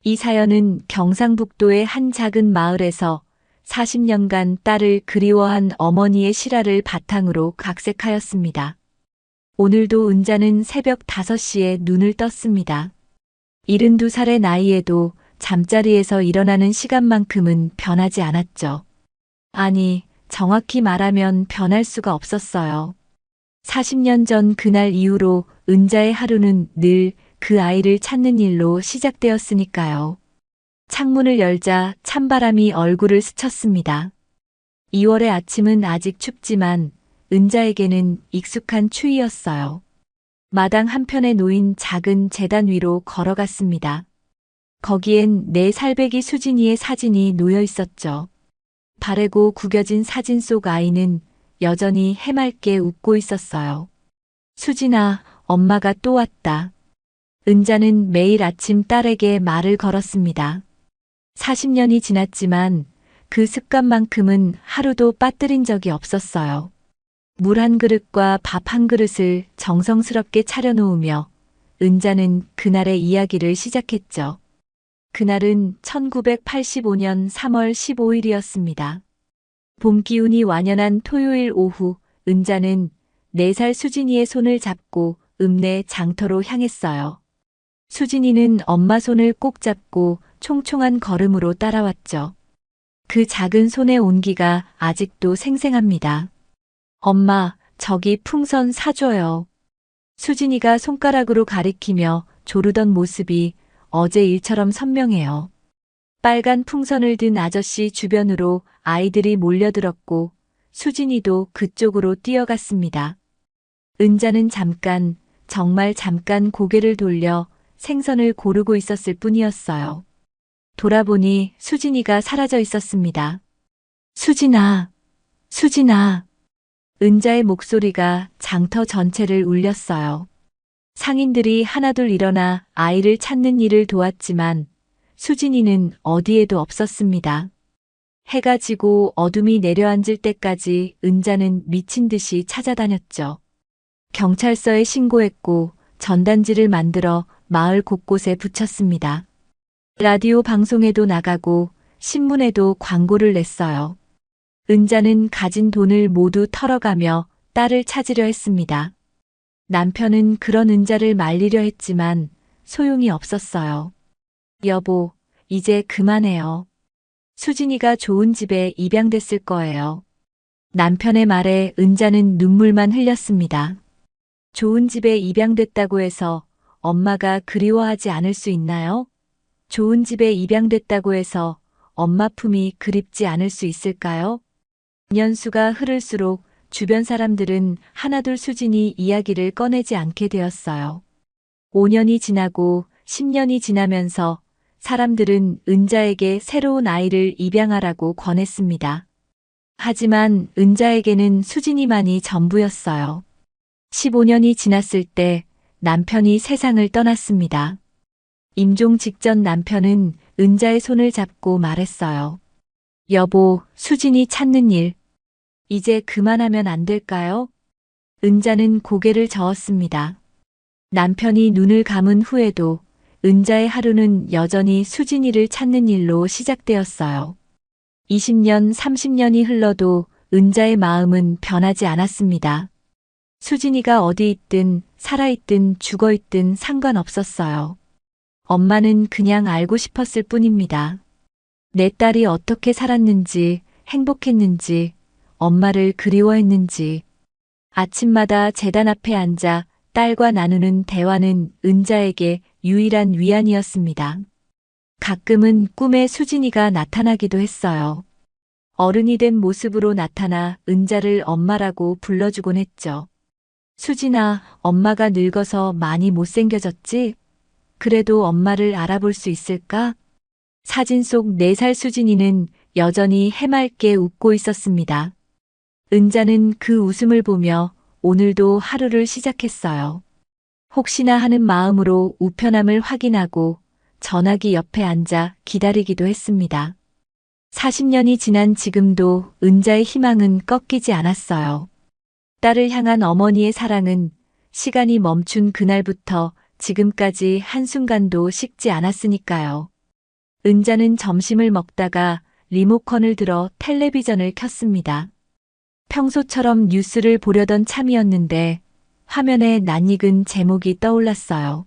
이 사연은 경상북도의 한 작은 마을에서 40년간 딸을 그리워한 어머니의 실화를 바탕으로 각색하였습니다. 오늘도 은자는 새벽 5시에 눈을 떴습니다. 72살의 나이에도 잠자리에서 일어나는 시간만큼은 변하지 않았죠. 아니, 정확히 말하면 변할 수가 없었어요. 40년 전 그날 이후로 은자의 하루는 늘 그 아이를 찾는 일로 시작되었으니까요. 창문을 열자 찬바람이 얼굴을 스쳤습니다. 2월의 아침은 아직 춥지만 은자에게는 익숙한 추위였어요. 마당 한편에 놓인 작은 제단 위로 걸어갔습니다. 거기엔 내 살배기 수진이의 사진이 놓여 있었죠. 바래고 구겨진 사진 속 아이는 여전히 해맑게 웃고 있었어요. 수진아, 엄마가 또 왔다. 은자는 매일 아침 딸에게 말을 걸었습니다. 40년이 지났지만 그 습관만큼은 하루도 빠뜨린 적이 없었어요. 물 한 그릇과 밥 한 그릇을 정성스럽게 차려놓으며 은자는 그날의 이야기를 시작했죠. 그날은 1985년 3월 15일이었습니다. 봄 기운이 완연한 토요일 오후, 은자는 4살 수진이의 손을 잡고 읍내 장터로 향했어요. 수진이는 엄마 손을 꼭 잡고 총총한 걸음으로 따라왔죠. 그 작은 손의 온기가 아직도 생생합니다. 엄마, 저기 풍선 사줘요. 수진이가 손가락으로 가리키며 조르던 모습이 어제 일처럼 선명해요. 빨간 풍선을 든 아저씨 주변으로 아이들이 몰려들었고 수진이도 그쪽으로 뛰어갔습니다. 은자는 잠깐, 정말 잠깐 고개를 돌려 생선을 고르고 있었을 뿐이었어요. 돌아보니 수진이가 사라져 있었습니다. 수진아, 수진아. 은자의 목소리가 장터 전체를 울렸어요. 상인들이 하나둘 일어나 아이를 찾는 일을 도왔지만 수진이는 어디에도 없었습니다. 해가 지고 어둠이 내려앉을 때까지 은자는 미친 듯이 찾아다녔죠. 경찰서에 신고했고 전단지를 만들어 마을 곳곳에 붙였습니다. 라디오 방송에도 나가고 신문에도 광고를 냈어요. 은자는 가진 돈을 모두 털어가며 딸을 찾으려 했습니다. 남편은 그런 은자를 말리려 했지만 소용이 없었어요. 여보, 이제 그만해요. 수진이가 좋은 집에 입양됐을 거예요. 남편의 말에 은자는 눈물만 흘렸습니다. 좋은 집에 입양됐다고 해서 엄마가 그리워하지 않을 수 있나요? 좋은 집에 입양됐다고 해서 엄마 품이 그립지 않을 수 있을까요? 년수가 흐를수록 주변 사람들은 하나둘 수진이 이야기를 꺼내지 않게 되었어요. 5년이 지나고 10년이 지나면서 사람들은 은자에게 새로운 아이를 입양하라고 권했습니다. 하지만 은자에게는 수진이만이 전부였어요. 15년이 지났을 때 남편이 세상을 떠났습니다. 임종 직전 남편은 은자의 손을 잡고 말했어요. 여보, 수진이 찾는 일. 이제 그만하면 안 될까요? 은자는 고개를 저었습니다. 남편이 눈을 감은 후에도 은자의 하루는 여전히 수진이를 찾는 일로 시작되었어요. 20년, 30년이 흘러도 은자의 마음은 변하지 않았습니다. 수진이가 어디 있든 살아있든 죽어있든 상관없었어요. 엄마는 그냥 알고 싶었을 뿐입니다. 내 딸이 어떻게 살았는지, 행복했는지, 엄마를 그리워했는지. 아침마다 제단 앞에 앉아 딸과 나누는 대화는 은자에게 유일한 위안이었습니다. 가끔은 꿈에 수진이가 나타나기도 했어요. 어른이 된 모습으로 나타나 은자를 엄마라고 불러주곤 했죠. 수진아, 엄마가 늙어서 많이 못생겨졌지? 그래도 엄마를 알아볼 수 있을까? 사진 속 4살 수진이는 여전히 해맑게 웃고 있었습니다. 은자는 그 웃음을 보며 오늘도 하루를 시작했어요. 혹시나 하는 마음으로 우편함을 확인하고 전화기 옆에 앉아 기다리기도 했습니다. 40년이 지난 지금도 은자의 희망은 꺾이지 않았어요. 딸을 향한 어머니의 사랑은 시간이 멈춘 그날부터 지금까지 한순간도 식지 않았으니까요. 은자는 점심을 먹다가 리모컨을 들어 텔레비전을 켰습니다. 평소처럼 뉴스를 보려던 참이었는데 화면에 낯익은 제목이 떠올랐어요.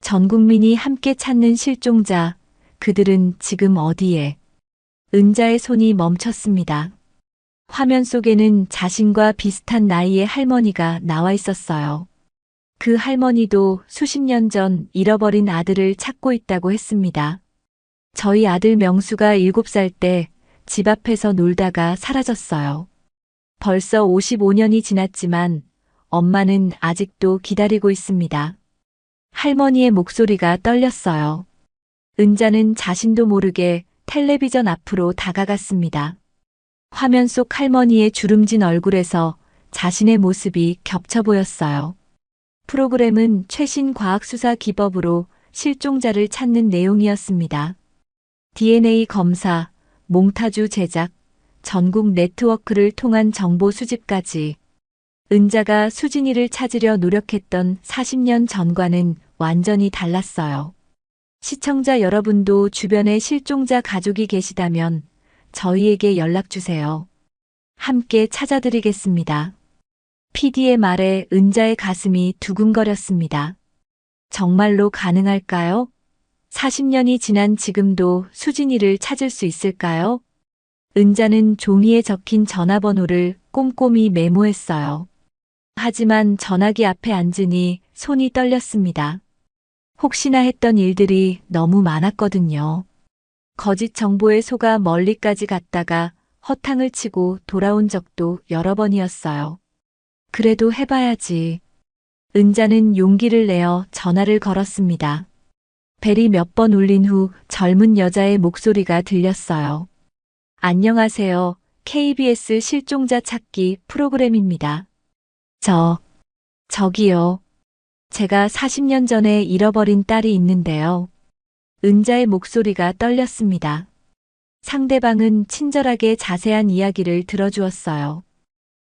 전 국민이 함께 찾는 실종자, 그들은 지금 어디에? 은자의 손이 멈췄습니다. 화면 속에는 자신과 비슷한 나이의 할머니가 나와 있었어요. 그 할머니도 수십 년 전 잃어버린 아들을 찾고 있다고 했습니다. 저희 아들 명수가 7살 때 집 앞에서 놀다가 사라졌어요. 벌써 55년이 지났지만 엄마는 아직도 기다리고 있습니다. 할머니의 목소리가 떨렸어요. 은자는 자신도 모르게 텔레비전 앞으로 다가갔습니다. 화면 속 할머니의 주름진 얼굴에서 자신의 모습이 겹쳐 보였어요. 프로그램은 최신 과학수사 기법으로 실종자를 찾는 내용이었습니다. DNA 검사, 몽타주 제작, 전국 네트워크를 통한 정보 수집까지. 은자가 수진이를 찾으려 노력했던 40년 전과는 완전히 달랐어요. 시청자 여러분도 주변에 실종자 가족이 계시다면 저희에게 연락주세요. 함께 찾아드리겠습니다. PD의 말에 은자의 가슴이 두근거렸습니다. 정말로 가능할까요? 40년이 지난 지금도 수진이를 찾을 수 있을까요? 은자는 종이에 적힌 전화번호를 꼼꼼히 메모했어요. 하지만 전화기 앞에 앉으니 손이 떨렸습니다. 혹시나 했던 일들이 너무 많았거든요. 거짓 정보에 속아 멀리까지 갔다가 허탕을 치고 돌아온 적도 여러 번이었어요. 그래도 해봐야지. 은자는 용기를 내어 전화를 걸었습니다. 벨이 몇 번 울린 후 젊은 여자의 목소리가 들렸어요. 안녕하세요. KBS 실종자 찾기 프로그램입니다. 저기요. 제가 40년 전에 잃어버린 딸이 있는데요. 은자의 목소리가 떨렸습니다. 상대방은 친절하게 자세한 이야기를 들어주었어요.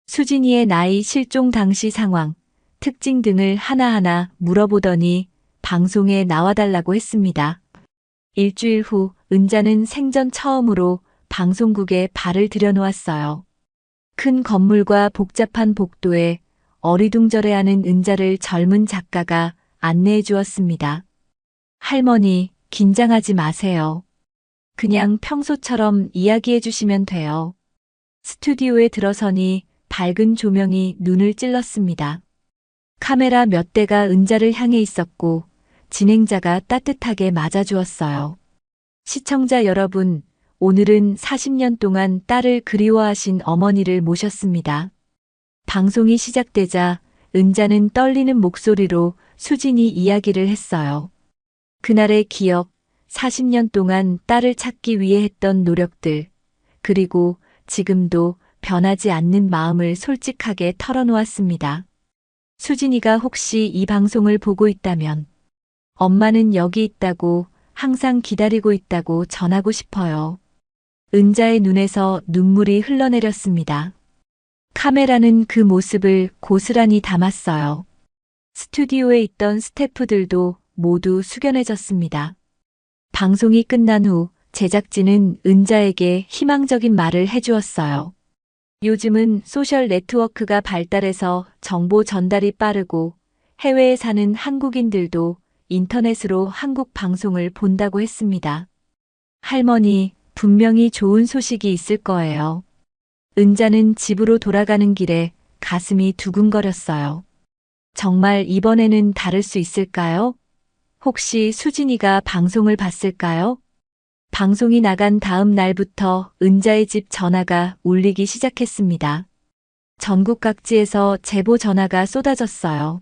수진이의 나이, 실종 당시 상황, 특징 등을 하나하나 물어보더니 방송에 나와달라고 했습니다. 일주일 후 은자는 생전 처음으로 방송국에 발을 들여놓았어요. 큰 건물과 복잡한 복도에 어리둥절해하는 은자를 젊은 작가가 안내해 주었습니다. 할머니, 긴장하지 마세요. 그냥 평소처럼 이야기해 주시면 돼요. 스튜디오에 들어서니 밝은 조명이 눈을 찔렀습니다. 카메라 몇 대가 은자를 향해 있었고 진행자가 따뜻하게 맞아주었어요. 시청자 여러분, 오늘은 40년 동안 딸을 그리워하신 어머니를 모셨습니다. 방송이 시작되자 은자는 떨리는 목소리로 수진이 이야기를 했어요. 그날의 기억, 40년 동안 딸을 찾기 위해 했던 노력들, 그리고 지금도 변하지 않는 마음을 솔직하게 털어놓았습니다. 수진이가 혹시 이 방송을 보고 있다면 엄마는 여기 있다고, 항상 기다리고 있다고 전하고 싶어요. 은자의 눈에서 눈물이 흘러내렸습니다. 카메라는 그 모습을 고스란히 담았어요. 스튜디오에 있던 스태프들도 모두 숙연해졌습니다. 방송이 끝난 후 제작진은 은자에게 희망적인 말을 해주었어요. 요즘은 소셜 네트워크가 발달해서 정보 전달이 빠르고 해외에 사는 한국인들도 인터넷으로 한국 방송을 본다고 했습니다. 할머니, 분명히 좋은 소식이 있을 거예요. 은자는 집으로 돌아가는 길에 가슴이 두근거렸어요. 정말 이번에는 다를 수 있을까요? 혹시 수진이가 방송을 봤을까요? 방송이 나간 다음 날부터 은자의 집 전화가 울리기 시작했습니다. 전국 각지에서 제보 전화가 쏟아졌어요.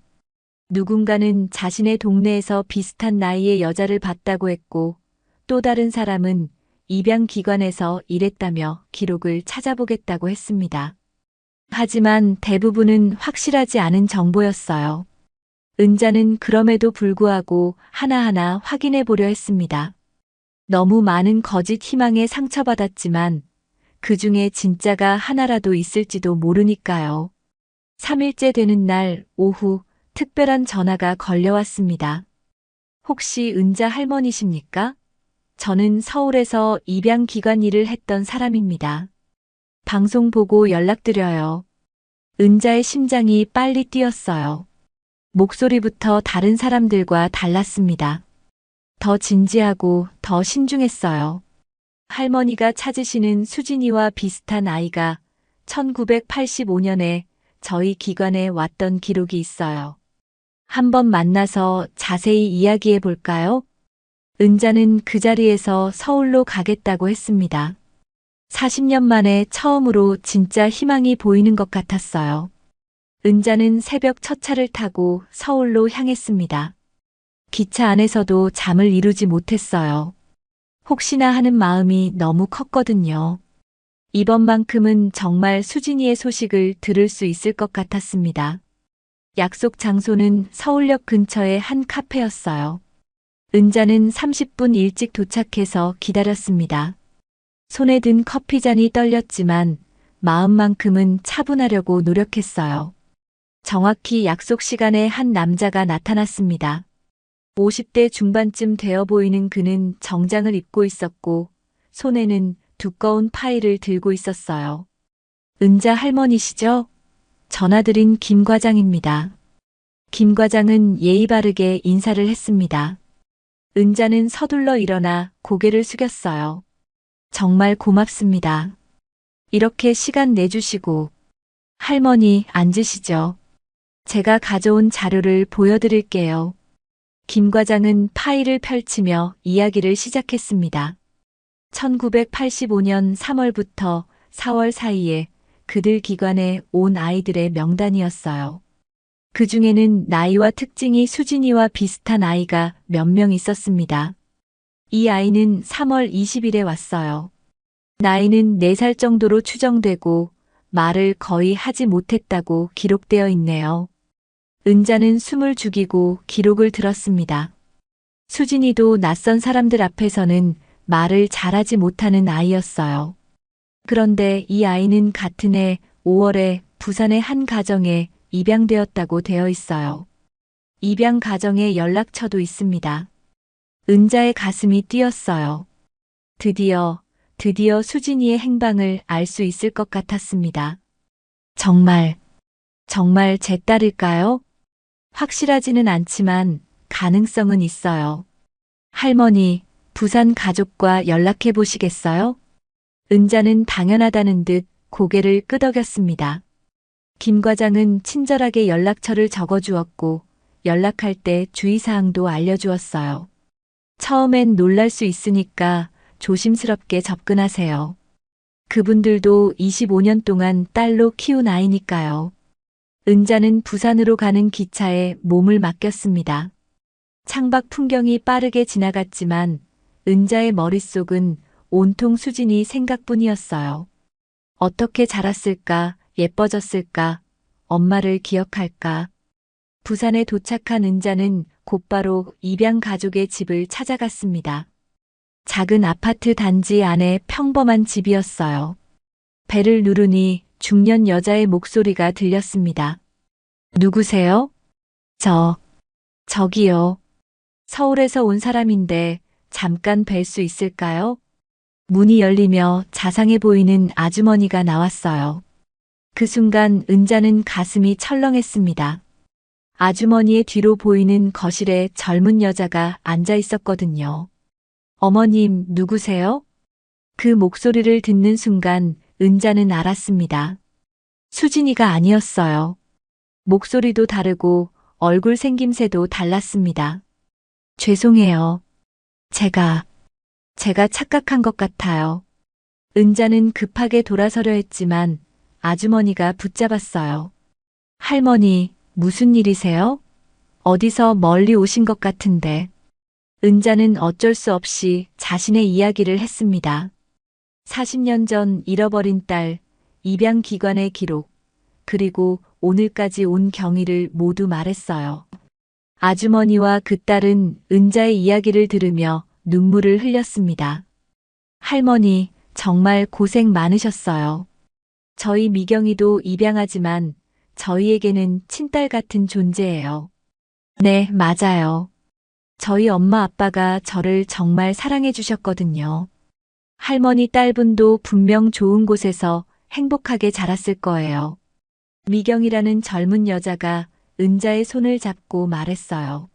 누군가는 자신의 동네에서 비슷한 나이의 여자를 봤다고 했고, 또 다른 사람은 입양기관에서 일했다며 기록을 찾아보겠다고 했습니다. 하지만 대부분은 확실하지 않은 정보였어요. 은자는 그럼에도 불구하고 하나하나 확인해 보려 했습니다. 너무 많은 거짓 희망에 상처받았지만 그 중에 진짜가 하나라도 있을지도 모르니까요. 3일째 되는 날 오후 특별한 전화가 걸려왔습니다. 혹시 은자 할머니십니까? 저는 서울에서 입양기관 일을 했던 사람입니다. 방송 보고 연락드려요. 은자의 심장이 빨리 뛰었어요. 목소리부터 다른 사람들과 달랐습니다. 더 진지하고 더 신중했어요. 할머니가 찾으시는 수진이와 비슷한 아이가 1985년에 저희 기관에 왔던 기록이 있어요. 한번 만나서 자세히 이야기해 볼까요? 은자는 그 자리에서 서울로 가겠다고 했습니다. 40년 만에 처음으로 진짜 희망이 보이는 것 같았어요. 은자는 새벽 첫 차를 타고 서울로 향했습니다. 기차 안에서도 잠을 이루지 못했어요. 혹시나 하는 마음이 너무 컸거든요. 이번만큼은 정말 수진이의 소식을 들을 수 있을 것 같았습니다. 약속 장소는 서울역 근처의 한 카페였어요. 은자는 30분 일찍 도착해서 기다렸습니다. 손에 든 커피잔이 떨렸지만 마음만큼은 차분하려고 노력했어요. 정확히 약속 시간에 한 남자가 나타났습니다. 50대 중반쯤 되어 보이는 그는 정장을 입고 있었고 손에는 두꺼운 파일을 들고 있었어요. 은자 할머니시죠? 전화드린 김 과장입니다. 김 과장은 예의 바르게 인사를 했습니다. 은자는 서둘러 일어나 고개를 숙였어요. 정말 고맙습니다. 이렇게 시간 내주시고. 할머니 앉으시죠. 제가 가져온 자료를 보여드릴게요. 김 과장은 파일을 펼치며 이야기를 시작했습니다. 1985년 3월부터 4월 사이에 그들 기관에 온 아이들의 명단이었어요. 그 중에는 나이와 특징이 수진이와 비슷한 아이가 몇 명 있었습니다. 이 아이는 3월 20일에 왔어요. 나이는 4살 정도로 추정되고 말을 거의 하지 못했다고 기록되어 있네요. 은자는 숨을 죽이고 기록을 들었습니다. 수진이도 낯선 사람들 앞에서는 말을 잘하지 못하는 아이였어요. 그런데 이 아이는 같은 해 5월에 부산의 한 가정에 입양되었다고 되어 있어요. 입양 가정의 연락처도 있습니다. 은자의 가슴이 뛰었어요. 드디어 수진이의 행방을 알 수 있을 것 같았습니다. 정말 제 딸일까요? 확실하지는 않지만 가능성은 있어요. 할머니, 부산 가족과 연락해 보시겠어요? 은자는 당연하다는 듯 고개를 끄덕였습니다. 김 과장은 친절하게 연락처를 적어주었고 연락할 때 주의사항도 알려주었어요. 처음엔 놀랄 수 있으니까 조심스럽게 접근하세요. 그분들도 25년 동안 딸로 키운 아이니까요. 은자는 부산으로 가는 기차에 몸을 맡겼습니다. 창밖 풍경이 빠르게 지나갔지만 은자의 머릿속은 온통 수진이 생각뿐이었어요. 어떻게 자랐을까, 예뻐졌을까, 엄마를 기억할까. 부산에 도착한 은자는 곧바로 입양 가족의 집을 찾아갔습니다. 작은 아파트 단지 안에 평범한 집이었어요. 배를 누르니 중년 여자의 목소리가 들렸습니다. 누구세요? 저기요. 서울에서 온 사람인데 잠깐 뵐 수 있을까요? 문이 열리며 자상해 보이는 아주머니가 나왔어요. 그 순간 은자는 가슴이 철렁했습니다. 아주머니의 뒤로 보이는 거실에 젊은 여자가 앉아 있었거든요. 어머님, 누구세요? 그 목소리를 듣는 순간 은자는 알았습니다. 수진이가 아니었어요. 목소리도 다르고 얼굴 생김새도 달랐습니다. 죄송해요. 제가 착각한 것 같아요. 은자는 급하게 돌아서려 했지만 아주머니가 붙잡았어요. 할머니, 무슨 일이세요? 어디서 멀리 오신 것 같은데. 은자는 어쩔 수 없이 자신의 이야기를 했습니다. 40년 전 잃어버린 딸, 입양기관의 기록, 그리고 오늘까지 온 경위를 모두 말했어요. 아주머니와 그 딸은 은자의 이야기를 들으며 눈물을 흘렸습니다. 할머니, 정말 고생 많으셨어요. 저희 미경이도 입양하지만 저희에게는 친딸 같은 존재예요. 네, 맞아요. 저희 엄마 아빠가 저를 정말 사랑해 주셨거든요. 할머니 딸분도 분명 좋은 곳에서 행복하게 자랐을 거예요. 미경이라는 젊은 여자가 은자의 손을 잡고 말했어요.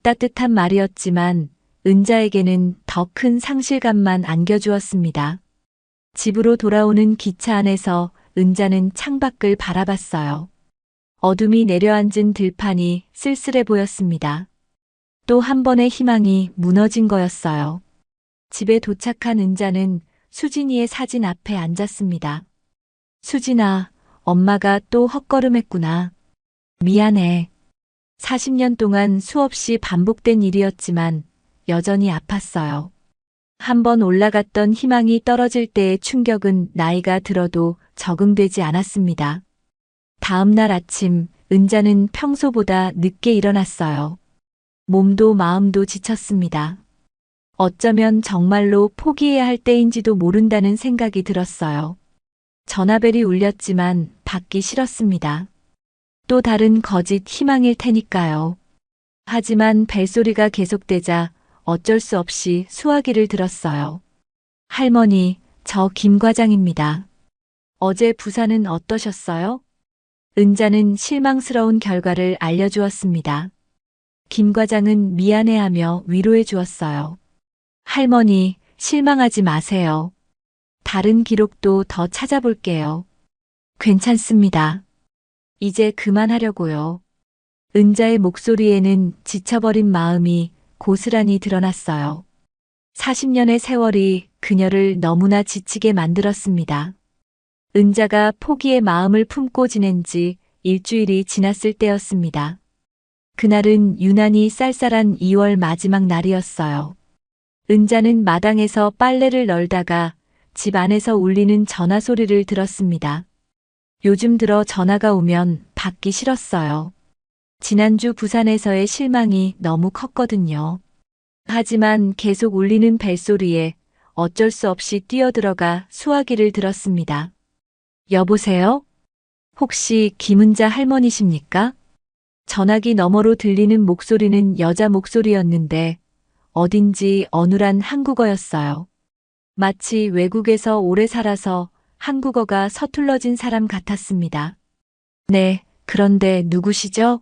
따뜻한 말이었지만 은자에게는 더 큰 상실감만 안겨주었습니다. 집으로 돌아오는 기차 안에서 은자는 창밖을 바라봤어요. 어둠이 내려앉은 들판이 쓸쓸해 보였습니다. 또 한 번의 희망이 무너진 거였어요. 집에 도착한 은자는 수진이의 사진 앞에 앉았습니다. 수진아, 엄마가 또 헛걸음했구나. 미안해. 40년 동안 수없이 반복된 일이었지만 여전히 아팠어요. 한 번 올라갔던 희망이 떨어질 때의 충격은 나이가 들어도 적응되지 않았습니다. 다음 날 아침, 은자는 평소보다 늦게 일어났어요. 몸도 마음도 지쳤습니다. 어쩌면 정말로 포기해야 할 때인지도 모른다는 생각이 들었어요. 전화벨이 울렸지만 받기 싫었습니다. 또 다른 거짓 희망일 테니까요. 하지만 벨소리가 계속되자 어쩔 수 없이 수화기를 들었어요. 할머니, 저 김 과장입니다. 어제 부산은 어떠셨어요? 은자는 실망스러운 결과를 알려주었습니다. 김 과장은 미안해하며 위로해 주었어요. 할머니, 실망하지 마세요. 다른 기록도 더 찾아볼게요. 괜찮습니다. 이제 그만하려고요. 은자의 목소리에는 지쳐버린 마음이 고스란히 드러났어요. 40년의 세월이 그녀를 너무나 지치게 만들었습니다. 은자가 포기의 마음을 품고 지낸 지 일주일이 지났을 때였습니다. 그날은 유난히 쌀쌀한 2월 마지막 날이었어요. 은자는 마당에서 빨래를 널다가 집 안에서 울리는 전화 소리를 들었습니다. 요즘 들어 전화가 오면 받기 싫었어요. 지난주 부산에서의 실망이 너무 컸거든요. 하지만 계속 울리는 벨소리에 어쩔 수 없이 뛰어들어가 수화기를 들었습니다. 여보세요? 혹시 김은자 할머니십니까? 전화기 너머로 들리는 목소리는 여자 목소리였는데 어딘지 어눌한 한국어였어요. 마치 외국에서 오래 살아서 한국어가 서툴러진 사람 같았습니다. 네, 그런데 누구시죠?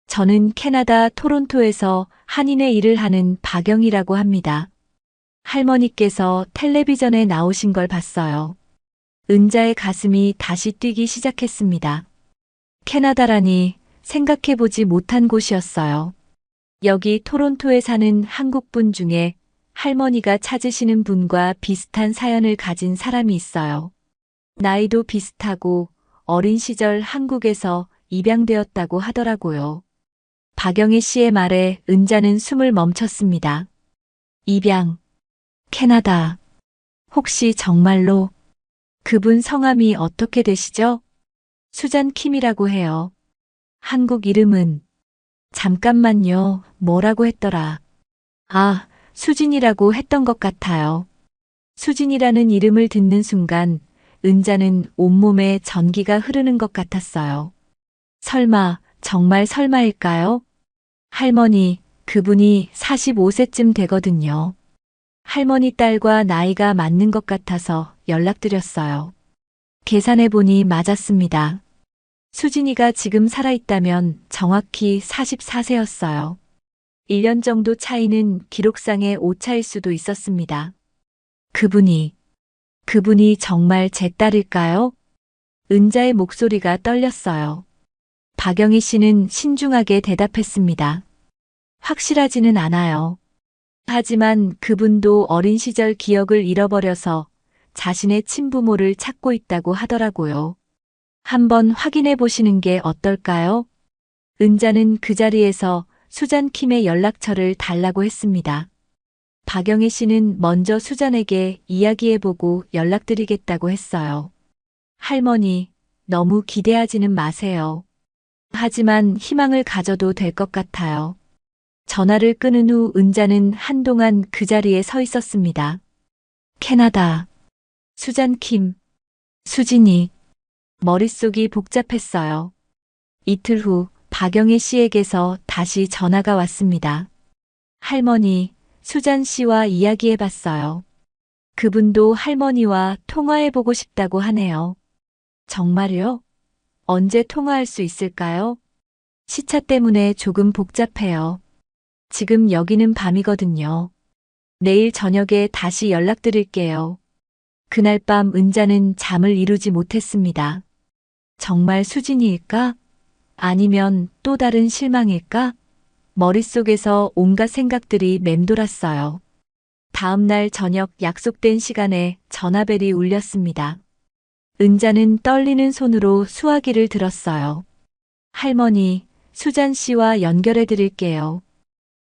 저는 캐나다 토론토에서 한인의 일을 하는 박영이라고 합니다. 할머니께서 텔레비전에 나오신 걸 봤어요. 은자의 가슴이 다시 뛰기 시작했습니다. 캐나다라니 생각해보지 못한 곳이었어요. 여기 토론토에 사는 한국분 중에 할머니가 찾으시는 분과 비슷한 사연을 가진 사람이 있어요. 나이도 비슷하고 어린 시절 한국에서 입양되었다고 하더라고요. 박영희 씨의 말에 은자는 숨을 멈췄습니다. 입양, 캐나다. 혹시 정말로 그분 성함이 어떻게 되시죠? 수잔 킴이라고 해요. 한국 이름은 잠깐만요. 뭐라고 했더라? 아, 수진이라고 했던 것 같아요. 수진이라는 이름을 듣는 순간 은자는 온몸에 전기가 흐르는 것 같았어요. 설마, 정말 설마일까요? 할머니, 그분이 45세쯤 되거든요. 할머니 딸과 나이가 맞는 것 같아서 연락드렸어요. 계산해보니 맞았습니다. 수진이가 지금 살아있다면 정확히 44세였어요. 1년 정도 차이는 기록상의 오차일 수도 있었습니다. 그분이 정말 제 딸일까요? 은자의 목소리가 떨렸어요. 박영희 씨는 신중하게 대답했습니다. 확실하지는 않아요. 하지만 그분도 어린 시절 기억을 잃어버려서 자신의 친부모를 찾고 있다고 하더라고요. 한번 확인해 보시는 게 어떨까요? 은자는 그 자리에서 수잔 킴의 연락처를 달라고 했습니다. 박영희 씨는 먼저 수잔에게 이야기해보고 연락드리겠다고 했어요. 할머니, 너무 기대하지는 마세요. 하지만 희망을 가져도 될 것 같아요. 전화를 끊은 후 은자는 한동안 그 자리에 서 있었습니다. 캐나다, 수잔 킴, 수진이. 머릿속이 복잡했어요. 이틀 후 박영애 씨에게서 다시 전화가 왔습니다. 할머니, 수잔 씨와 이야기해봤어요. 그분도 할머니와 통화해보고 싶다고 하네요. 정말요? 언제 통화할 수 있을까요? 시차 때문에 조금 복잡해요. 지금 여기는 밤이거든요. 내일 저녁에 다시 연락드릴게요. 그날 밤 은자는 잠을 이루지 못했습니다. 정말 수진이일까? 아니면 또 다른 실망일까? 머릿속에서 온갖 생각들이 맴돌았어요. 다음 날 저녁 약속된 시간에 전화벨이 울렸습니다. 은자는 떨리는 손으로 수화기를 들었어요. 할머니, 수잔 씨와 연결해 드릴게요.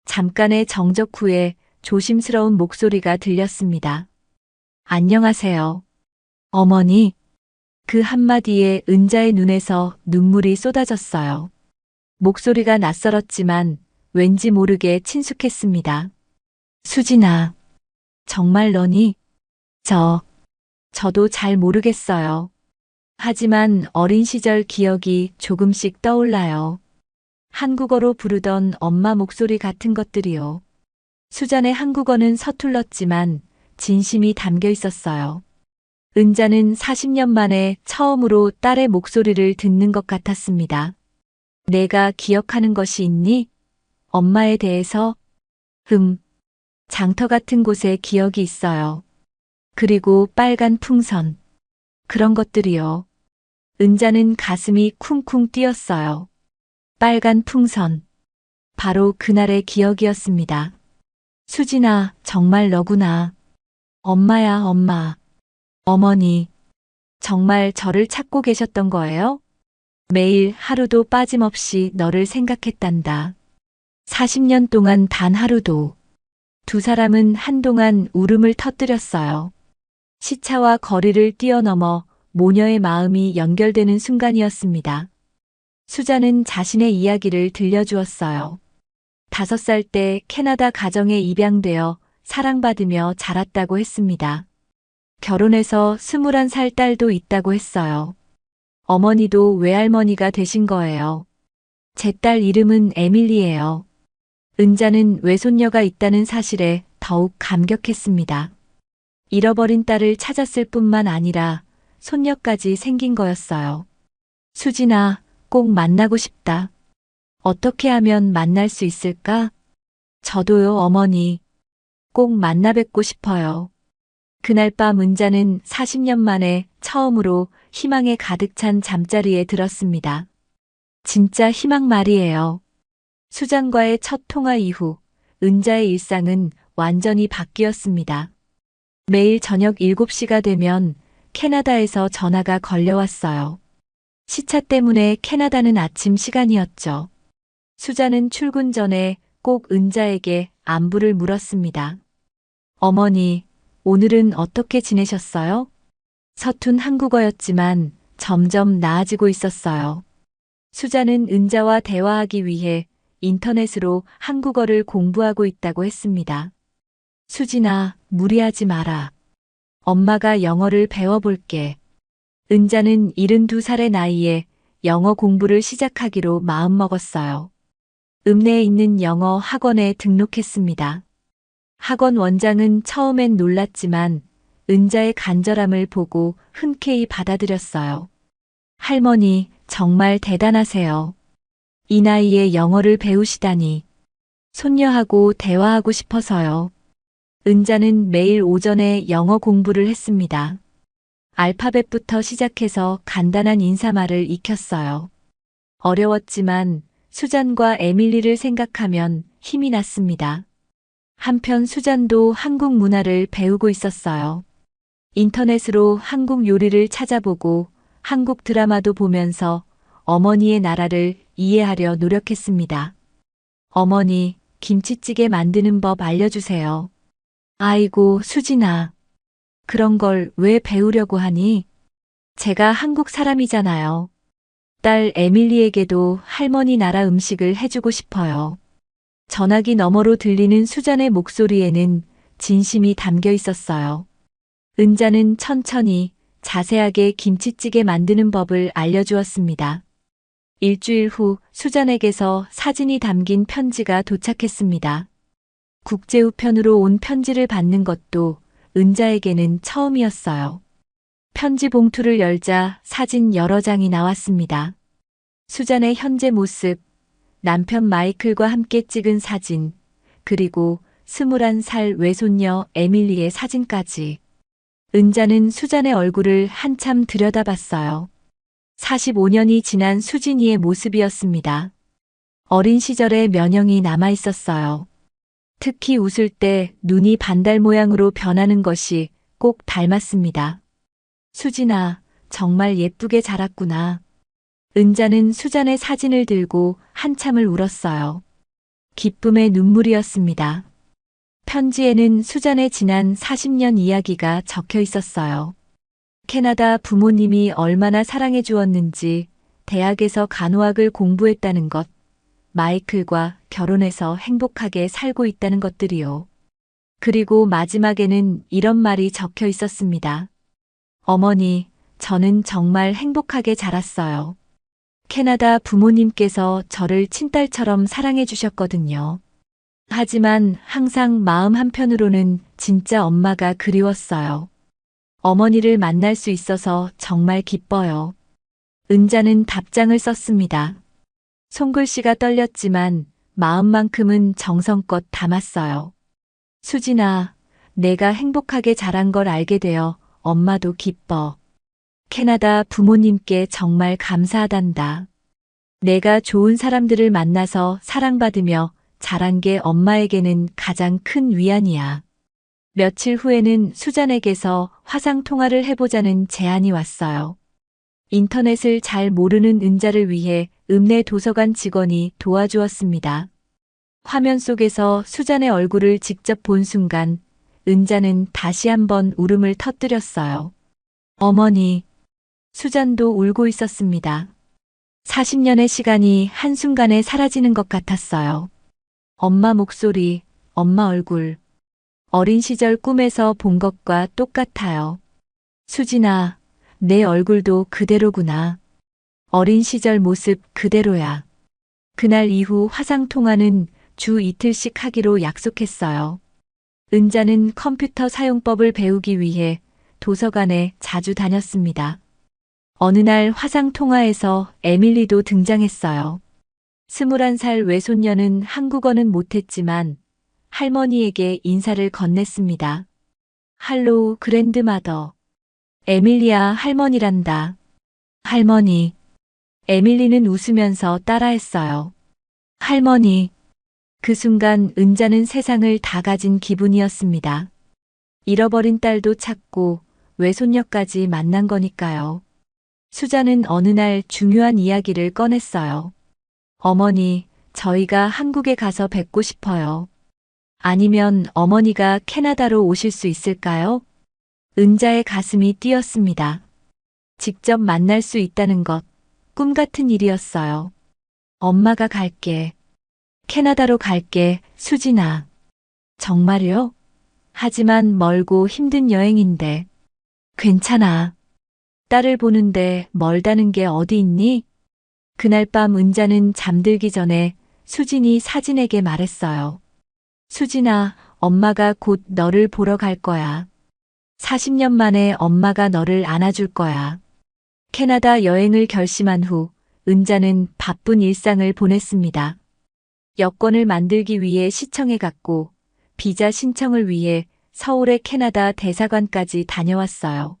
잠깐의 정적 후에 조심스러운 목소리가 들렸습니다. 안녕하세요. 어머니. 그 한마디에 은자의 눈에서 눈물이 쏟아졌어요. 목소리가 낯설었지만 왠지 모르게 친숙했습니다. 수진아, 정말 너니? 저도 잘 모르겠어요. 하지만 어린 시절 기억이 조금씩 떠올라요. 한국어로 부르던 엄마 목소리 같은 것들이요. 수잔의 한국어는 서툴렀지만 진심이 담겨 있었어요. 은자는 40년 만에 처음으로 딸의 목소리를 듣는 것 같았습니다. 내가 기억하는 것이 있니? 엄마에 대해서? 장터 같은 곳에 기억이 있어요. 그리고 빨간 풍선. 그런 것들이요. 은자는 가슴이 쿵쿵 뛰었어요. 빨간 풍선. 바로 그날의 기억이었습니다. 수진아, 정말 너구나. 엄마야, 엄마. 어머니. 정말 저를 찾고 계셨던 거예요? 매일 하루도 빠짐없이 너를 생각했단다. 40년 동안 단 하루도. 두 사람은 한동안 울음을 터뜨렸어요. 시차와 거리를 뛰어넘어 모녀의 마음이 연결되는 순간이었습니다. 수잔은 자신의 이야기를 들려주었어요. 5살 때 캐나다 가정에 입양되어 사랑받으며 자랐다고 했습니다. 결혼해서 21살 딸도 있다고 했어요. 어머니도 외할머니가 되신 거예요. 제 딸 이름은 에밀리예요. 은자는 외손녀가 있다는 사실에 더욱 감격했습니다. 잃어버린 딸을 찾았을 뿐만 아니라 손녀까지 생긴 거였어요. 수진아, 꼭 만나고 싶다. 어떻게 하면 만날 수 있을까? 저도요, 어머니. 꼭 만나 뵙고 싶어요. 그날 밤 은자는 40년 만에 처음으로 희망에 가득 찬 잠자리에 들었습니다. 진짜 희망 말이에요. 수잔과의 첫 통화 이후 은자의 일상은 완전히 바뀌었습니다. 매일 저녁 7시가 되면 캐나다에서 전화가 걸려왔어요. 시차 때문에 캐나다는 아침 시간이었죠. 수잔은 출근 전에 꼭 은자에게 안부를 물었습니다. 어머니, 오늘은 어떻게 지내셨어요? 서툰 한국어였지만 점점 나아지고 있었어요. 수잔은 은자와 대화하기 위해 인터넷으로 한국어를 공부하고 있다고 했습니다. 수진아, 무리하지 마라. 엄마가 영어를 배워볼게. 은자는 72살의 나이에 영어 공부를 시작하기로 마음먹었어요. 읍내에 있는 영어 학원에 등록했습니다. 학원 원장은 처음엔 놀랐지만 은자의 간절함을 보고 흔쾌히 받아들였어요. 할머니, 정말 대단하세요. 이 나이에 영어를 배우시다니. 손녀하고 대화하고 싶어서요. 은자는 매일 오전에 영어 공부를 했습니다. 알파벳부터 시작해서 간단한 인사말을 익혔어요. 어려웠지만 수잔과 에밀리를 생각하면 힘이 났습니다. 한편 수잔도 한국 문화를 배우고 있었어요. 인터넷으로 한국 요리를 찾아보고 한국 드라마도 보면서 어머니의 나라를 이해하려 노력했습니다. 어머니, 김치찌개 만드는 법 알려주세요. 아이고, 수진아. 그런 걸 왜 배우려고 하니? 제가 한국 사람이잖아요. 딸 에밀리에게도 할머니 나라 음식을 해주고 싶어요. 전화기 너머로 들리는 수잔의 목소리에는 진심이 담겨 있었어요. 은자는 천천히 자세하게 김치찌개 만드는 법을 알려주었습니다. 일주일 후 수잔에게서 사진이 담긴 편지가 도착했습니다. 국제우편으로 온 편지를 받는 것도 은자에게는 처음이었어요. 편지 봉투를 열자 사진 여러 장이 나왔습니다. 수잔의 현재 모습, 남편 마이클과 함께 찍은 사진, 그리고 21살 외손녀 에밀리의 사진까지. 은자는 수잔의 얼굴을 한참 들여다봤어요. 45년이 지난 수진이의 모습이었습니다. 어린 시절의 면형이 남아 있었어요. 특히 웃을 때 눈이 반달 모양으로 변하는 것이 꼭 닮았습니다. 수진아, 정말 예쁘게 자랐구나. 은자는 수잔의 사진을 들고 한참을 울었어요. 기쁨의 눈물이었습니다. 편지에는 수잔의 지난 40년 이야기가 적혀 있었어요. 캐나다 부모님이 얼마나 사랑해 주었는지, 대학에서 간호학을 공부했다는 것, 마이클과 결혼해서 행복하게 살고 있다는 것들이요. 그리고 마지막에는 이런 말이 적혀 있었습니다. 어머니, 저는 정말 행복하게 자랐어요. 캐나다 부모님께서 저를 친딸처럼 사랑해 주셨거든요. 하지만 항상 마음 한편으로는 진짜 엄마가 그리웠어요. 어머니를 만날 수 있어서 정말 기뻐요. 은자는 답장을 썼습니다. 손글씨가 떨렸지만 마음만큼은 정성껏 담았어요. 수진아, 내가 행복하게 자란 걸 알게 되어 엄마도 기뻐. 캐나다 부모님께 정말 감사하단다. 내가 좋은 사람들을 만나서 사랑받으며 자란 게 엄마에게는 가장 큰 위안이야. 며칠 후에는 수잔에게서 화상통화를 해보자는 제안이 왔어요. 인터넷을 잘 모르는 은자를 위해 읍내 도서관 직원이 도와주었습니다. 화면 속에서 수잔의 얼굴을 직접 본 순간 은자는 다시 한번 울음을 터뜨렸어요. 어머니, 수잔도 울고 있었습니다. 40년의 시간이 한순간에 사라지는 것 같았어요. 엄마 목소리, 엄마 얼굴. 어린 시절 꿈에서 본 것과 똑같아요. 수진아, 내 얼굴도 그대로구나. 어린 시절 모습 그대로야. 그날 이후 화상통화는 주 이틀씩 하기로 약속했어요. 은자는 컴퓨터 사용법을 배우기 위해 도서관에 자주 다녔습니다. 어느 날 화상통화에서 에밀리도 등장했어요. 21살 외손녀는 한국어는 못했지만 할머니에게 인사를 건넸습니다. 할로우 그랜드마더. 에밀리아 할머니란다. 할머니. 에밀리는 웃으면서 따라했어요. 할머니. 그 순간 은자는 세상을 다 가진 기분이었습니다. 잃어버린 딸도 찾고 외손녀까지 만난 거니까요. 수자는 어느 날 중요한 이야기를 꺼냈어요. 어머니, 저희가 한국에 가서 뵙고 싶어요. 아니면 어머니가 캐나다로 오실 수 있을까요? 은자의 가슴이 뛰었습니다. 직접 만날 수 있다는 것, 꿈 같은 일이었어요. 엄마가 갈게. 캐나다로 갈게, 수진아. 정말요? 하지만 멀고 힘든 여행인데. 괜찮아. 딸을 보는데 멀다는 게 어디 있니? 그날 밤 은자는 잠들기 전에 수진이 사진에게 말했어요. 수진아, 엄마가 곧 너를 보러 갈 거야. 40년 만에 엄마가 너를 안아줄 거야. 캐나다 여행을 결심한 후 은자는 바쁜 일상을 보냈습니다. 여권을 만들기 위해 시청에 갔고 비자 신청을 위해 서울의 캐나다 대사관까지 다녀왔어요.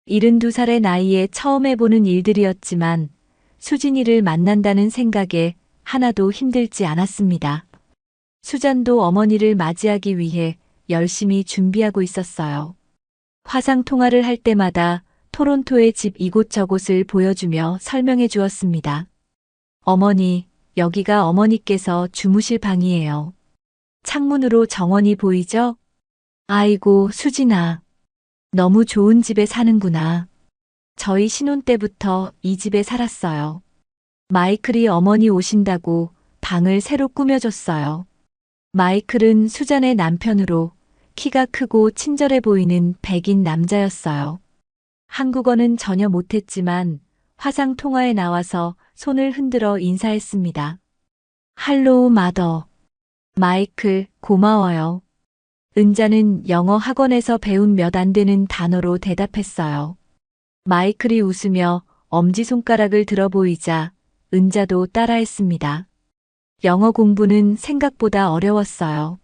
72살의 나이에 처음 해보는 일들이었지만 수진이를 만난다는 생각에 하나도 힘들지 않았습니다. 수잔도 어머니를 맞이하기 위해 열심히 준비하고 있었어요. 화상통화를 할 때마다 토론토의 집 이곳저곳을 보여주며 설명해 주었습니다. 어머니, 여기가 어머니께서 주무실 방이에요. 창문으로 정원이 보이죠? 아이고, 수진아. 너무 좋은 집에 사는구나. 저희 신혼 때부터 이 집에 살았어요. 마이클이 어머니 오신다고 방을 새로 꾸며줬어요. 마이클은 수잔의 남편으로 키가 크고 친절해 보이는 백인 남자였어요. 한국어는 전혀 못했지만 화상 통화에 나와서 손을 흔들어 인사했습니다. 할로우 마더. 마이클, 고마워요. 은자는 영어 학원에서 배운 몇 안 되는 단어로 대답했어요. 마이클이 웃으며 엄지손가락을 들어 보이자 은자도 따라했습니다. 영어 공부는 생각보다 어려웠어요.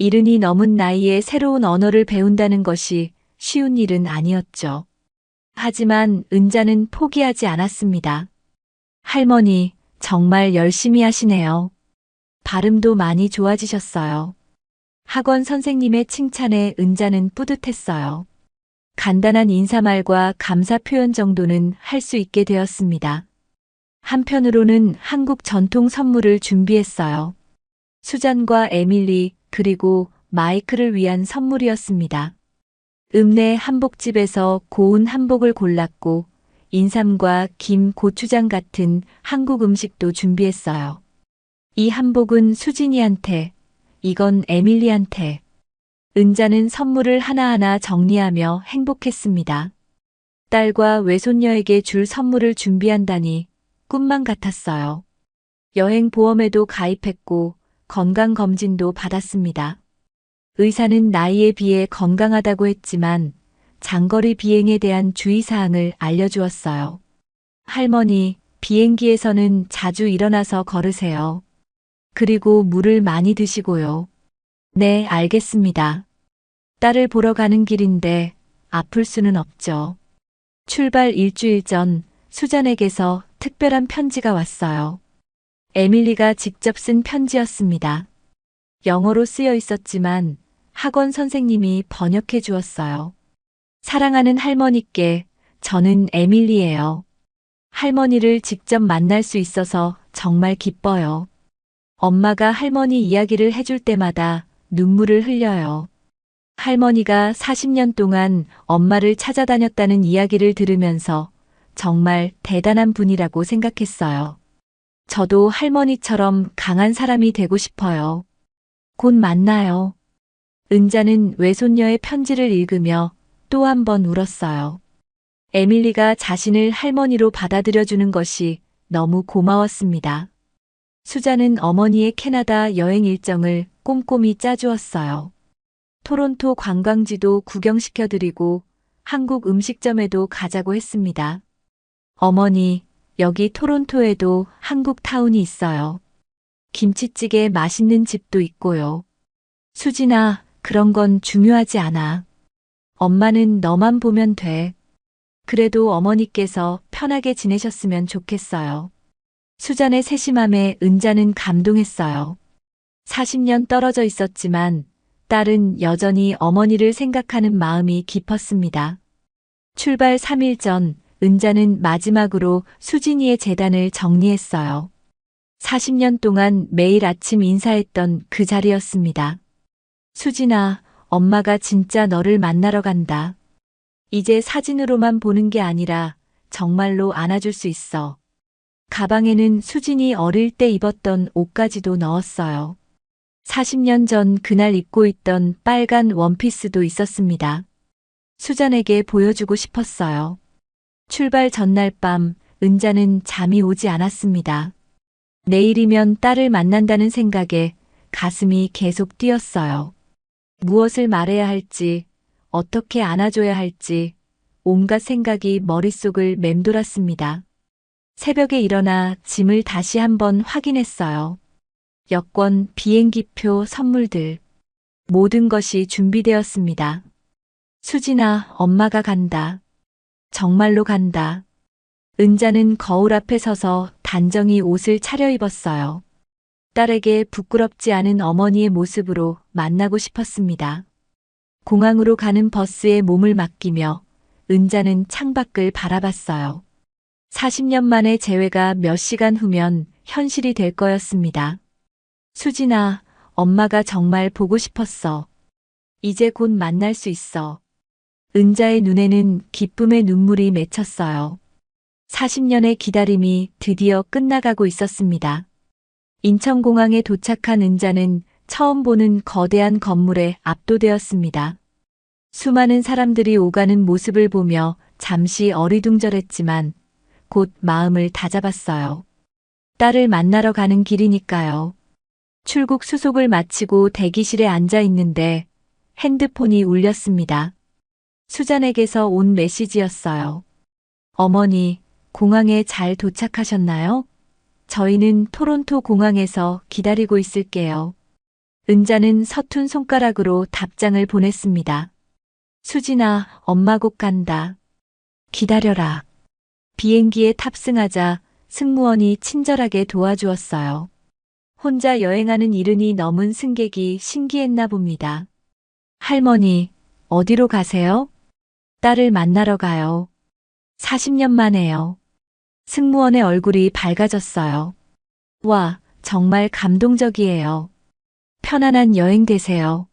70이 넘은 나이에 새로운 언어를 배운다는 것이 쉬운 일은 아니었죠. 하지만 은자는 포기하지 않았습니다. 할머니, 정말 열심히 하시네요. 발음도 많이 좋아지셨어요. 학원 선생님의 칭찬에 은자는 뿌듯했어요. 간단한 인사말과 감사 표현 정도는 할 수 있게 되었습니다. 한편으로는 한국 전통 선물을 준비했어요. 수잔과 에밀리, 그리고 마이클을 위한 선물이었습니다. 읍내 한복집에서 고운 한복을 골랐고 인삼과 김, 고추장 같은 한국 음식도 준비했어요. 이 한복은 수진이한테, 이건 에밀리한테. 은자는 선물을 하나하나 정리하며 행복했습니다. 딸과 외손녀에게 줄 선물을 준비한다니 꿈만 같았어요. 여행 보험에도 가입했고 건강검진도 받았습니다. 의사는 나이에 비해 건강하다고 했지만 장거리 비행에 대한 주의사항을 알려주었어요. 할머니, 비행기에서는 자주 일어나서 걸으세요. 그리고 물을 많이 드시고요. 네, 알겠습니다. 딸을 보러 가는 길인데 아플 수는 없죠. 출발 일주일 전 수잔에게서 특별한 편지가 왔어요. 에밀리가 직접 쓴 편지였습니다. 영어로 쓰여 있었지만 학원 선생님이 번역해 주었어요. 사랑하는 할머니께, 저는 에밀리예요. 할머니를 직접 만날 수 있어서 정말 기뻐요. 엄마가 할머니 이야기를 해줄 때마다 눈물을 흘려요. 할머니가 40년 동안 엄마를 찾아다녔다는 이야기를 들으면서 정말 대단한 분이라고 생각했어요. 저도 할머니처럼 강한 사람이 되고 싶어요. 곧 만나요. 은자는 외손녀의 편지를 읽으며 또 한 번 울었어요. 에밀리가 자신을 할머니로 받아들여주는 것이 너무 고마웠습니다. 수잔은 어머니의 캐나다 여행 일정을 꼼꼼히 짜주었어요. 토론토 관광지도 구경시켜드리고 한국 음식점에도 가자고 했습니다. 어머니, 여기 토론토에도 한국 타운이 있어요. 김치찌개 맛있는 집도 있고요. 수진아, 그런 건 중요하지 않아. 엄마는 너만 보면 돼. 그래도 어머니께서 편하게 지내셨으면 좋겠어요. 수잔의 세심함에 은자는 감동했어요. 40년 떨어져 있었지만 딸은 여전히 어머니를 생각하는 마음이 깊었습니다. 출발 3일 전 은자는 마지막으로 수진이의 재단을 정리했어요. 40년 동안 매일 아침 인사했던 그 자리였습니다. 수진아, 엄마가 진짜 너를 만나러 간다. 이제 사진으로만 보는 게 아니라 정말로 안아줄 수 있어. 가방에는 수진이 어릴 때 입었던 옷까지도 넣었어요. 40년 전 그날 입고 있던 빨간 원피스도 있었습니다. 수잔에게 보여주고 싶었어요. 출발 전날 밤 은자는 잠이 오지 않았습니다. 내일이면 딸을 만난다는 생각에 가슴이 계속 뛰었어요. 무엇을 말해야 할지, 어떻게 안아줘야 할지 온갖 생각이 머릿속을 맴돌았습니다. 새벽에 일어나 짐을 다시 한번 확인했어요. 여권, 비행기표, 선물들. 모든 것이 준비되었습니다. 수진아, 엄마가 간다. 정말로 간다. 은자는 거울 앞에 서서 단정히 옷을 차려입었어요. 딸에게 부끄럽지 않은 어머니의 모습으로 만나고 싶었습니다. 공항으로 가는 버스에 몸을 맡기며 은자는 창밖을 바라봤어요. 40년 만의 재회가 몇 시간 후면 현실이 될 거였습니다. 수진아, 엄마가 정말 보고 싶었어. 이제 곧 만날 수 있어. 은자의 눈에는 기쁨의 눈물이 맺혔어요. 40년의 기다림이 드디어 끝나가고 있었습니다. 인천공항에 도착한 은자는 처음 보는 거대한 건물에 압도되었습니다. 수많은 사람들이 오가는 모습을 보며 잠시 어리둥절했지만 곧 마음을 다잡았어요. 딸을 만나러 가는 길이니까요. 출국 수속을 마치고 대기실에 앉아 있는데 핸드폰이 울렸습니다. 수잔에게서 온 메시지였어요. 어머니, 공항에 잘 도착하셨나요? 저희는 토론토 공항에서 기다리고 있을게요. 은자는 서툰 손가락으로 답장을 보냈습니다. 수진아, 엄마 곧 간다. 기다려라. 비행기에 탑승하자 승무원이 친절하게 도와주었어요. 혼자 여행하는 이른이 넘은 승객이 신기했나 봅니다. 할머니, 어디로 가세요? 딸을 만나러 가요. 40년 만에요. 승무원의 얼굴이 밝아졌어요. 와, 정말 감동적이에요. 편안한 여행 되세요.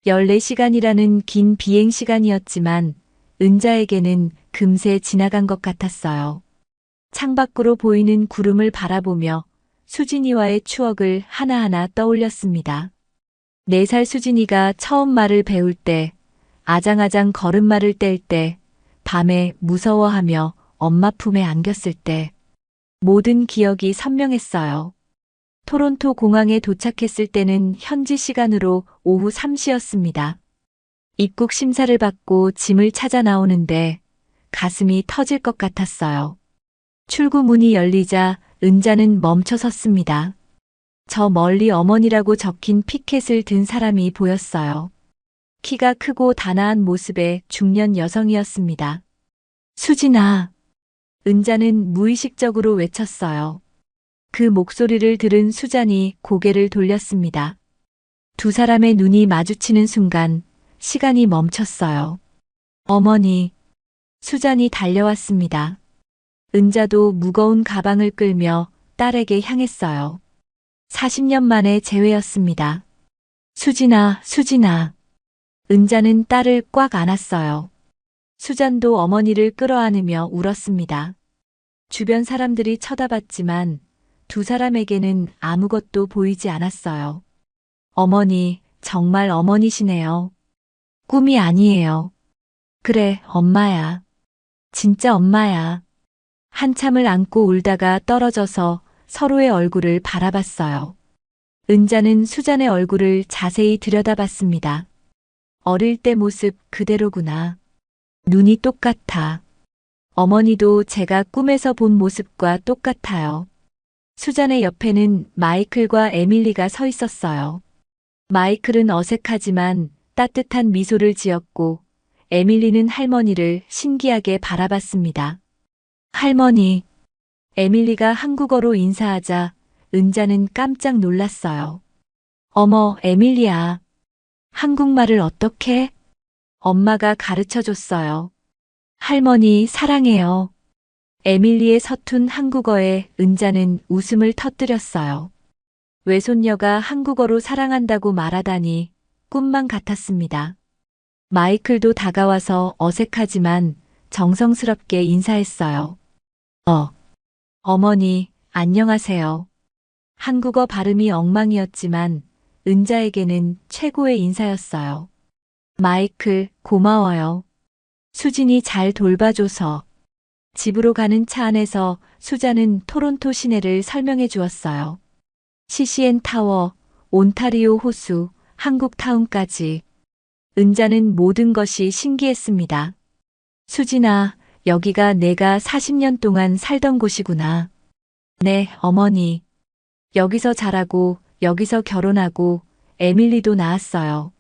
14시간이라는 긴 비행 시간이었지만 은자에게는 금세 지나간 것 같았어요. 창밖으로 보이는 구름을 바라보며 수진이와의 추억을 하나하나 떠올렸습니다. 4살 수진이가 처음 말을 배울 때, 아장아장 걸음마를 뗄 때, 밤에 무서워하며 엄마 품에 안겼을 때, 모든 기억이 선명했어요. 토론토 공항에 도착했을 때는 현지 시간으로 오후 3시였습니다. 입국 심사를 받고 짐을 찾아 나오는데 가슴이 터질 것 같았어요. 출구문이 열리자 은자는 멈춰 섰습니다. 저 멀리 어머니라고 적힌 피켓을 든 사람이 보였어요. 키가 크고 단아한 모습의 중년 여성이었습니다. 수진아. 은자는 무의식적으로 외쳤어요. 그 목소리를 들은 수잔이 고개를 돌렸습니다. 두 사람의 눈이 마주치는 순간 시간이 멈췄어요. 어머니. 수잔이 달려왔습니다. 은자도 무거운 가방을 끌며 딸에게 향했어요. 40년 만에 재회였습니다. 수진아, 수진아. 은자는 딸을 꽉 안았어요. 수잔도 어머니를 끌어안으며 울었습니다. 주변 사람들이 쳐다봤지만 두 사람에게는 아무것도 보이지 않았어요. 어머니, 정말 어머니시네요. 꿈이 아니에요. 그래, 엄마야. 진짜 엄마야. 한참을 안고 울다가 떨어져서 서로의 얼굴을 바라봤어요. 은자는 수잔의 얼굴을 자세히 들여다봤습니다. 어릴 때 모습 그대로구나. 눈이 똑같아. 어머니도 제가 꿈에서 본 모습과 똑같아요. 수잔의 옆에는 마이클과 에밀리가 서 있었어요. 마이클은 어색하지만 따뜻한 미소를 지었고 에밀리는 할머니를 신기하게 바라봤습니다. 할머니. 에밀리가 한국어로 인사하자 은자는 깜짝 놀랐어요. 어머, 에밀리야. 한국말을 어떻게? 엄마가 가르쳐 줬어요. 할머니, 사랑해요. 에밀리의 서툰 한국어에 은자는 웃음을 터뜨렸어요. 외손녀가 한국어로 사랑한다고 말하다니 꿈만 같았습니다. 마이클도 다가와서 어색하지만 정성스럽게 인사했어요. 어머니, 안녕하세요. 한국어 발음이 엉망이었지만 은자에게는 최고의 인사였어요. 마이클, 고마워요. 수진이 잘 돌봐줘서. 집으로 가는 차 안에서 수잔은 토론토 시내를 설명해 주었어요. CCN 타워, 온타리오 호수, 한국타운까지. 은자는 모든 것이 신기했습니다. 수진아, 여기가 내가 40년 동안 살던 곳이구나. 네, 어머니. 여기서 자라고, 여기서 결혼하고, 에밀리도 낳았어요.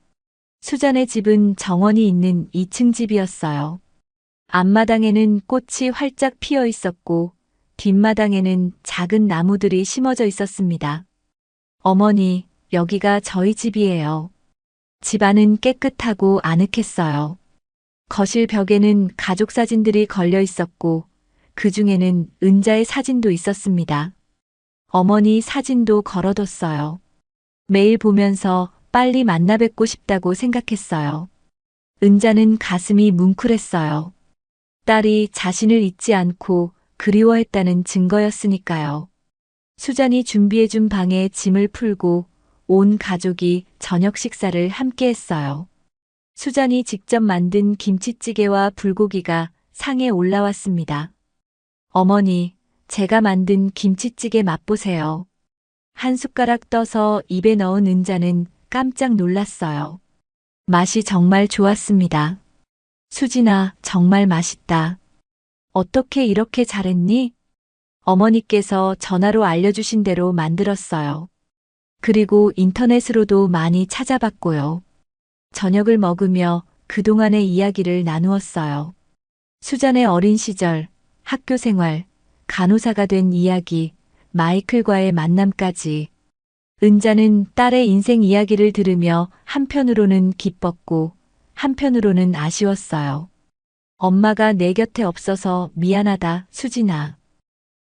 수잔의 집은 정원이 있는 2층 집이었어요. 앞마당에는 꽃이 활짝 피어 있었고, 뒷마당에는 작은 나무들이 심어져 있었습니다. 어머니, 여기가 저희 집이에요. 집안은 깨끗하고 아늑했어요. 거실 벽에는 가족 사진들이 걸려 있었고, 그 중에는 은자의 사진도 있었습니다. 어머니 사진도 걸어뒀어요. 매일 보면서 빨리 만나 뵙고 싶다고 생각했어요. 은자는 가슴이 뭉클했어요. 딸이 자신을 잊지 않고 그리워했다는 증거였으니까요. 수잔이 준비해준 방에 짐을 풀고 온 가족이 저녁 식사를 함께 했어요. 수잔이 직접 만든 김치찌개와 불고기가 상에 올라왔습니다. 어머니, 제가 만든 김치찌개 맛보세요. 한 숟가락 떠서 입에 넣은 은자는 깜짝 놀랐어요. 맛이 정말 좋았습니다. 수진아, 정말 맛있다. 어떻게 이렇게 잘했니? 어머니께서 전화로 알려주신 대로 만들었어요. 그리고 인터넷으로도 많이 찾아봤고요. 저녁을 먹으며 그동안의 이야기를 나누었어요. 수잔의 어린 시절, 학교 생활, 간호사가 된 이야기, 마이클과의 만남까지. 은자는 딸의 인생 이야기를 들으며 한편으로는 기뻤고 한편으로는 아쉬웠어요. 엄마가 내 곁에 없어서 미안하다, 수진아.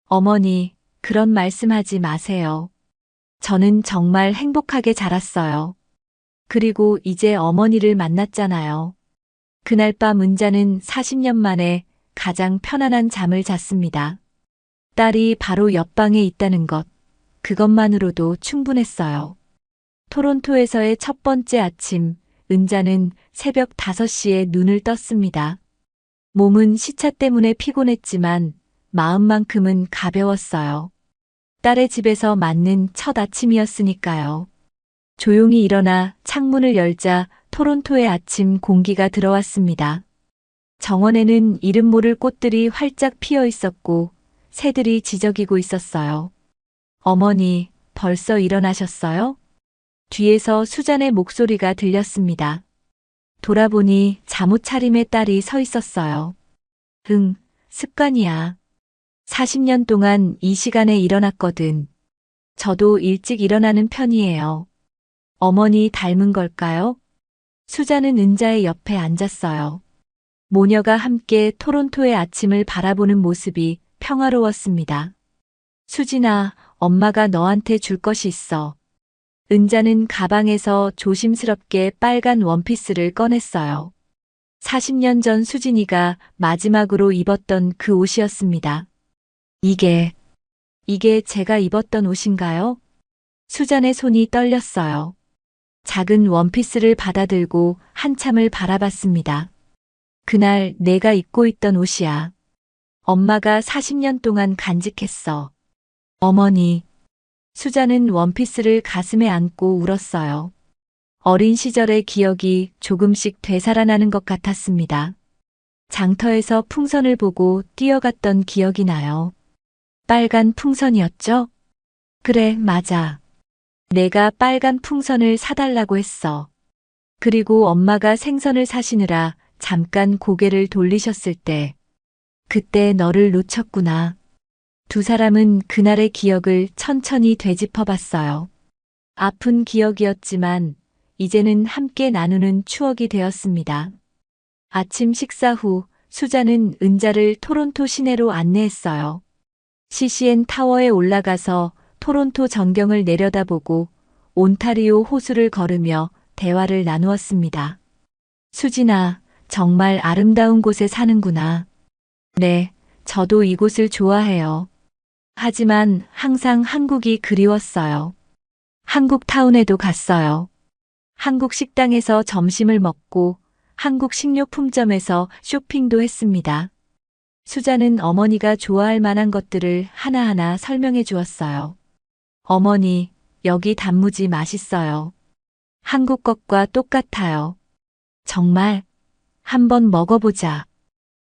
어머니, 그런 말씀하지 마세요. 저는 정말 행복하게 자랐어요. 그리고 이제 어머니를 만났잖아요. 그날 밤 은자는 40년 만에 가장 편안한 잠을 잤습니다. 딸이 바로 옆방에 있다는 것, 그것만으로도 충분했어요. 토론토에서의 첫 번째 아침, 은자는 새벽 5시에 눈을 떴습니다. 몸은 시차 때문에 피곤했지만 마음만큼은 가벼웠어요. 딸의 집에서 맞는 첫 아침이었으니까요. 조용히 일어나 창문을 열자 토론토의 아침 공기가 들어왔습니다. 정원에는 이름 모를 꽃들이 활짝 피어 있었고 새들이 지저귀고 있었어요. 어머니, 벌써 일어나셨어요? 뒤에서 수잔의 목소리가 들렸습니다. 돌아보니 잠옷 차림의 딸이 서 있었어요. 응, 습관이야. 40년 동안 이 시간에 일어났거든. 저도 일찍 일어나는 편이에요. 어머니 닮은 걸까요? 수잔은 은자의 옆에 앉았어요. 모녀가 함께 토론토의 아침을 바라보는 모습이 평화로웠습니다. 수진아, 엄마가 너한테 줄 것이 있어. 은자는 가방에서 조심스럽게 빨간 원피스를 꺼냈어요. 40년 전 수진이가 마지막으로 입었던 그 옷이었습니다. 이게 제가 입었던 옷인가요? 수잔의 손이 떨렸어요. 작은 원피스를 받아들고 한참을 바라봤습니다. 그날 내가 입고 있던 옷이야. 엄마가 40년 동안 간직했어. 어머니. 수잔은 원피스를 가슴에 안고 울었어요. 어린 시절의 기억이 조금씩 되살아나는 것 같았습니다. 장터에서 풍선을 보고 뛰어갔던 기억이 나요. 빨간 풍선이었죠? 그래, 맞아. 내가 빨간 풍선을 사달라고 했어. 그리고 엄마가 생선을 사시느라 잠깐 고개를 돌리셨을 때, 그때 너를 놓쳤구나. 두 사람은 그날의 기억을 천천히 되짚어 봤어요. 아픈 기억이었지만 이제는 함께 나누는 추억이 되었습니다. 아침 식사 후 수잔은 은자를 토론토 시내로 안내했어요. CCN 타워에 올라가서 토론토 전경을 내려다보고 온타리오 호수를 걸으며 대화를 나누었습니다. 수진아, 정말 아름다운 곳에 사는구나. 네, 저도 이곳을 좋아해요. 하지만 항상 한국이 그리웠어요. 한국 타운에도 갔어요. 한국 식당에서 점심을 먹고 한국 식료품점에서 쇼핑도 했습니다. 수잔은 어머니가 좋아할 만한 것들을 하나하나 설명해 주었어요. 어머니, 여기 단무지 맛있어요. 한국 것과 똑같아요. 정말? 한번 먹어보자.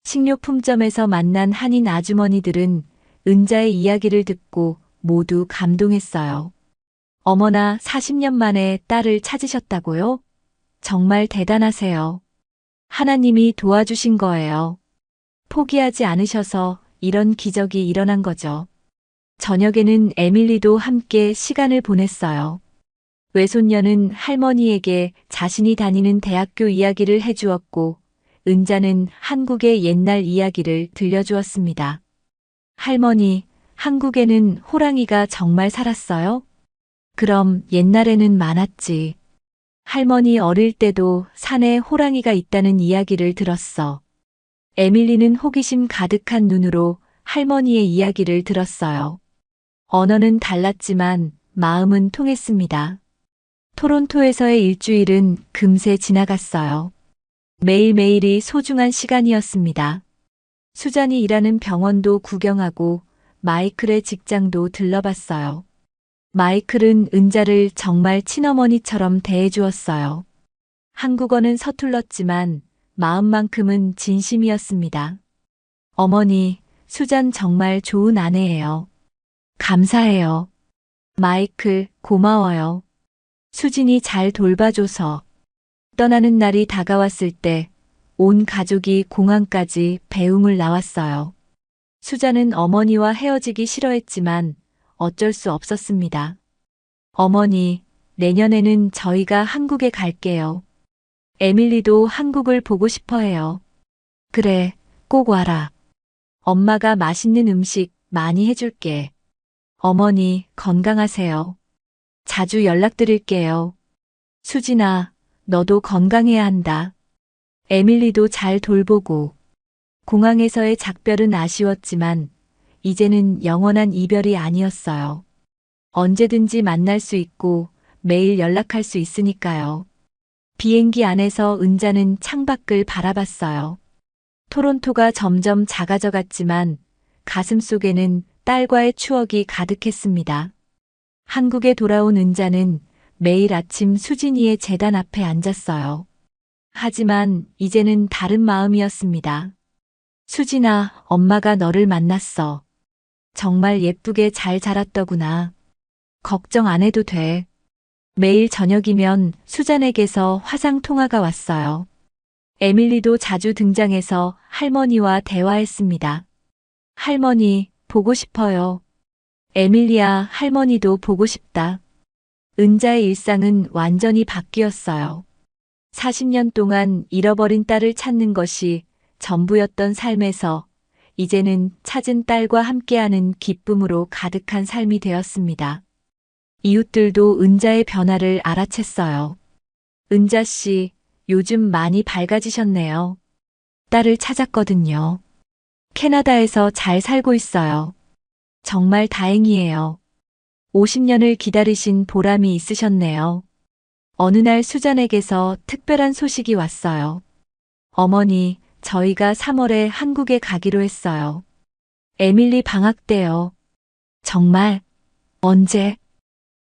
식료품점에서 만난 한인 아주머니들은 은자의 이야기를 듣고 모두 감동했어요. 어머나 40년 만에 딸을 찾으셨다고요? 정말 대단하세요. 하나님이 도와주신 거예요. 포기하지 않으셔서 이런 기적이 일어난 거죠. 저녁에는 에밀리도 함께 시간을 보냈어요. 외손녀는 할머니에게 자신이 다니는 대학교 이야기를 해주었고, 은자는 한국의 옛날 이야기를 들려주었습니다. 할머니, 한국에는 호랑이가 정말 살았어요? 그럼 옛날에는 많았지. 할머니 어릴 때도 산에 호랑이가 있다는 이야기를 들었어. 에밀리는 호기심 가득한 눈으로 할머니의 이야기를 들었어요. 언어는 달랐지만 마음은 통했습니다. 토론토에서의 일주일은 금세 지나갔어요. 매일매일이 소중한 시간이었습니다. 수잔이 일하는 병원도 구경하고 마이클의 직장도 들러봤어요. 마이클은 은자를 정말 친어머니처럼 대해주었어요. 한국어는 서툴렀지만 마음만큼은 진심이었습니다. 어머니, 수잔 정말 좋은 아내예요. 감사해요. 마이클, 고마워요. 수진이 잘 돌봐줘서. 떠나는 날이 다가왔을 때 온 가족이 공항까지 배웅을 나왔어요. 수잔은 어머니와 헤어지기 싫어했지만 어쩔 수 없었습니다. 어머니, 내년에는 저희가 한국에 갈게요. 에밀리도 한국을 보고 싶어 해요. 그래, 꼭 와라. 엄마가 맛있는 음식 많이 해줄게. 어머니, 건강하세요. 자주 연락드릴게요. 수진아, 너도 건강해야 한다. 에밀리도 잘 돌보고. 공항에서의 작별은 아쉬웠지만 이제는 영원한 이별이 아니었어요. 언제든지 만날 수 있고 매일 연락할 수 있으니까요. 비행기 안에서 은자는 창밖을 바라봤어요. 토론토가 점점 작아져 갔지만 가슴 속에는 딸과의 추억이 가득했습니다. 한국에 돌아온 은자는 매일 아침 수진이의 재단 앞에 앉았어요. 하지만 이제는 다른 마음이었습니다. 수진아, 엄마가 너를 만났어. 정말 예쁘게 잘 자랐더구나. 걱정 안 해도 돼. 매일 저녁이면 수잔에게서 화상 통화가 왔어요. 에밀리도 자주 등장해서 할머니와 대화했습니다. 할머니, 보고 싶어요. 에밀리야, 할머니도 보고 싶다. 은자의 일상은 완전히 바뀌었어요. 40년 동안 잃어버린 딸을 찾는 것이 전부였던 삶에서 이제는 찾은 딸과 함께하는 기쁨으로 가득한 삶이 되었습니다. 이웃들도 은자의 변화를 알아챘어요. 은자 씨, 요즘 많이 밝아지셨네요. 딸을 찾았거든요. 캐나다에서 잘 살고 있어요. 정말 다행이에요. 50년을 기다리신 보람이 있으셨네요. 어느 날 수잔에게서 특별한 소식이 왔어요. 어머니, 저희가 3월에 한국에 가기로 했어요. 에밀리 방학 때요. 정말? 언제?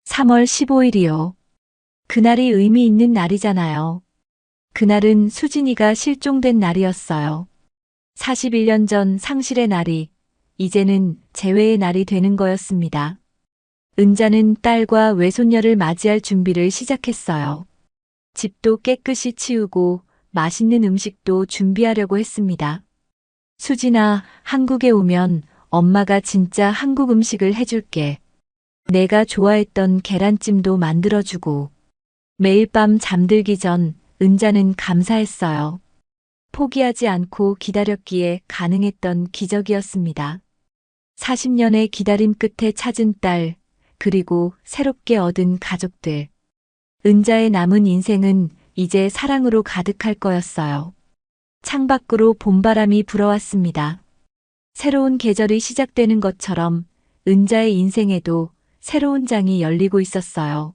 3월 15일이요. 그날이 의미 있는 날이잖아요. 그날은 수진이가 실종된 날이었어요. 41년 전 상실의 날이 이제는 재회의 날이 되는 거였습니다. 은자는 딸과 외손녀를 맞이할 준비를 시작했어요. 집도 깨끗이 치우고 맛있는 음식도 준비하려고 했습니다. 수진아, 한국에 오면 엄마가 진짜 한국 음식을 해줄게. 내가 좋아했던 계란찜도 만들어주고. 매일 밤 잠들기 전 은자는 감사했어요. 포기하지 않고 기다렸기에 가능했던 기적이었습니다. 40년의 기다림 끝에 찾은 딸, 그리고 새롭게 얻은 가족들. 은자의 남은 인생은 이제 사랑으로 가득할 거였어요. 창밖으로 봄바람이 불어왔습니다. 새로운 계절이 시작되는 것처럼 은자의 인생에도 새로운 장이 열리고 있었어요.